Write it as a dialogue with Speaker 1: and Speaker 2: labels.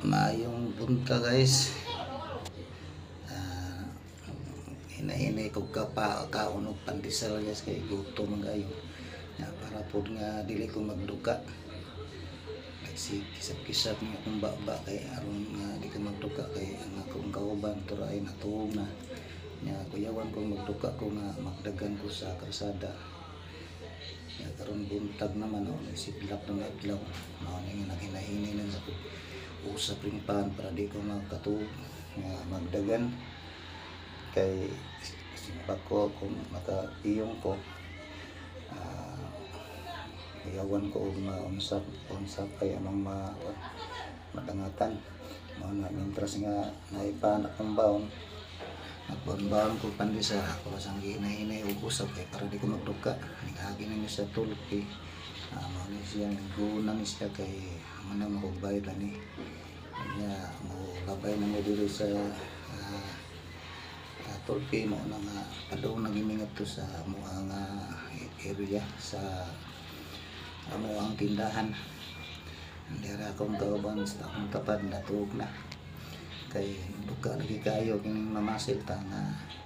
Speaker 1: Maayong punta guys. Ah, hinahinay ko kaon og pandesal guys kay gutom gayo. Na para pod nga dili ko magduka. Kasi kisap-kisap nga akong baba kay aron nga di ko magduka kay ang akong kauban turay natuog na. Nya kuyawan ko magduka ko nga magdagan ko sa kalsada. Ya karon buntag naman sidlak ng adlaw. Mao ni naghinay-hinay na sa usap ring pan para di ko magkatuog nga magdagan kay simpak ko kung makaiyong ko iyawan ko og unsap kay amang madangatan mao na mientras nga naipanak ng baon nagbaon ko pandesal ako sang hinay-hinay og usap kay para di ko magduka nigagi na ni sa tulpi mao ni siya naguna ni siya kay manang makugbayad ani nya mo labay na mo diri sa tulpi mo na nga padaw nagimingat to sa amuang area sa amuang tindahan dira akong kauban sa akong tapad natuog na kay duka lagi kayo kining mamasil ta nga